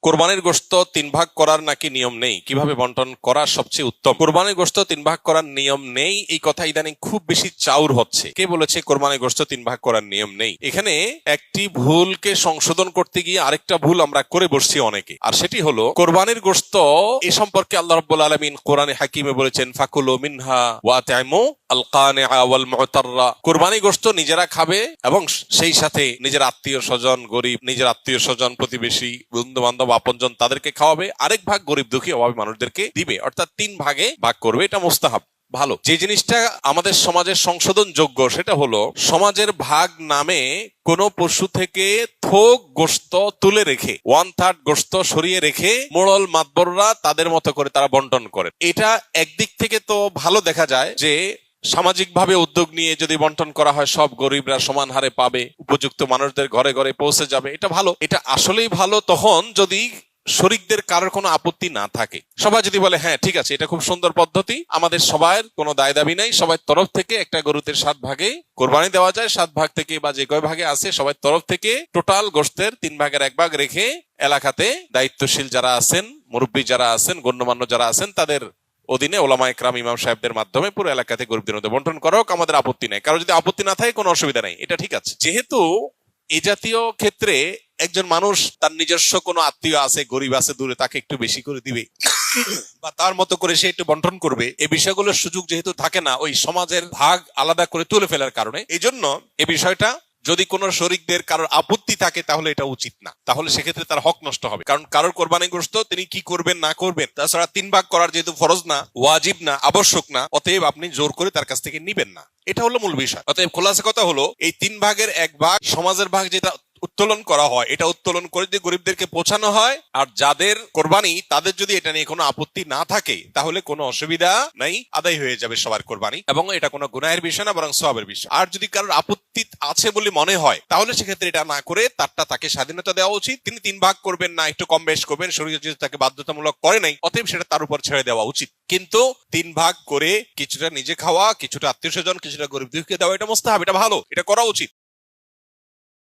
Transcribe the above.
কোরবানির গোশত 3 ভাগ করার নাকি নিয়ম নেই, কিভাবে বন্টন করা সবচেয়ে উত্তম? কোরবানির গোশত 3 ভাগ করার নিয়ম নেই, এই কথা ইদানিং খুব বেশি চাউর হচ্ছে। কে বলেছে কোরবানির গোশত 3 ভাগ করার নিয়ম নেই? এখানে একটি ভুলকে সংশোধন করতে গিয়ে আরেকটা ভুল আমরা করে বসছি অনেকে, আর সেটি হলো কোরবানির গোশত এ সম্পর্কে আল্লাহ রাব্বুল আলামিন কোরআনে হাকিমে বলেছেন ফাকুলু মিনহা ওয়া তাইমু আল কানিআ ওয়াল মুতাররা। কোরবানি গোশত নিজেরা খাবে এবং সেই সাথে নিজের আত্মীয় স্বজন, গরিব, নিজের আত্মীয় স্বজন, প্রতিবেশী, বন্ধু বান্ধব, আপনজন তাদেরকে খাওয়াবে, আরেক ভাগ গরিব দুঃখী অভাবী মানুষদেরকে দিবে, অর্থাৎ 3 ভাগে ভাগ করবে। এটা মুস্তাহাব, ভালো। যে জিনিসটা আমাদের সমাজের সংশোধন যোগ্য সেটা হলো সমাজের ভাগ নামে কোন পশু থেকে থোক গোশত তুলে রেখে 1/3 গোশত সরিয়ে রেখে মোড়ল মাতবররা তাদের মতো করে তারা বন্টন করে। এটা একদিক থেকে তো ভালো দেখা যায় যে সামাজিকভাবে উদ্যোগ নিয়ে যদি বন্টন করা হয় সব গরিবরা সমান হারে পাবে, উপযুক্ত মানুষদের ঘরে ঘরে পৌঁছে যাবে, এটা ভালো। এটা আসলেই ভালো তখন যদি শরিকদের কারোর কোনো আপত্তি না থাকে। সবাই যদি বলে হ্যাঁ ঠিক আছে, এটা খুব সুন্দর পদ্ধতি, আমাদের সবার কোনো দায় দাবি নাই, সবার তরফ থেকে একটা গরুতে 7 ভাগে কোরবানি দেওয়া যায়, 7 ভাগ থেকে বা যে কয় ভাগে আছে সবার তরফ থেকে টোটাল গোশতের 3 ভাগের 1 ভাগ রেখে এলাকাতে দায়িত্বশীল যারা আছেন, মুরব্বী যারা আছেন, গণ্যমান্য যারা আছেন তাদের অধীনে ওলামা একরাম, ইমাম সাহেবদের মাধ্যমে পুরো এলাকাতে গরিবদের মধ্যে বন্টন করা হোক, আমাদের আপত্তি নেই। কারো যদি আপত্তি না থাকে কোনো অসুবিধা নেই, এটা ঠিক আছে। যেহেতু এই জাতীয় ক্ষেত্রে একজন মানুষ তার নিজস্ব কোনো আত্মীয় আছে, গরিব আছে দূরে, তাকে একটু বেশি করে দিবে বা তার মতো করে সে একটু বন্টন করবে, এই বিষয়গুলোর সুযোগ যেহেতু থাকে না ওই সমাজের ভাগ আলাদা করে তুলে ফেলার কারণে, এই জন্য এই বিষয়টা যদি কোন শরিকদের কারোর আপত্তি থাকে তাহলে এটা উচিত না, তাহলে সেক্ষেত্রে তার হক নষ্ট হবে। কারণ কারোর কোরবানি গোশত তিনি কি করবেন না করবেন, তাছাড়া 3 ভাগ করার যেহেতু ফরজ না, ওয়াজিব না, আবশ্যক না, অতএব আপনি জোর করে তার কাছ থেকে নিবেন না। এটা হলো মূল বিষয়। অতএব খোলাসা কথা হলো এই 3 ভাগের 1 ভাগ সমাজের ভাগ যেটা উত্তোলন করা হয়, এটা উত্তোলন করে যদি গরিবদেরকে পৌঁছানো হয়, আর যাদের কোরবানি তাদের যদি এটা নিয়ে কোনো আপত্তি না থাকে তাহলে কোনো অসুবিধা নাই, আদায় হয়ে যাবে সবার কোরবানি, এবং এটা কোনো গুনাহের বিষয় না বরং সওয়াবের বিষয়। আর যদি কারোর আপত্তি আছে বলে মনে হয় তাহলে সেক্ষেত্রে এটা না করে তাকে স্বাধীনতা দেওয়া উচিত। তিনি 3 ভাগ করবেন না, একটু কম বেশ করবেন, শরীয়ত যেহেতু তাকে বাধ্যতামূলক করে নাই, অতএব সেটা তার উপর ছেড়ে দেওয়া উচিত। কিন্তু 3 ভাগ করে কিছুটা নিজে খাওয়া, কিছুটা আত্মীয় স্বজন, কিছুটা গরিব দুঃখীকে দেওয়া, এটা মুস্তাহাব, এটা ভালো, এটা করা উচিত।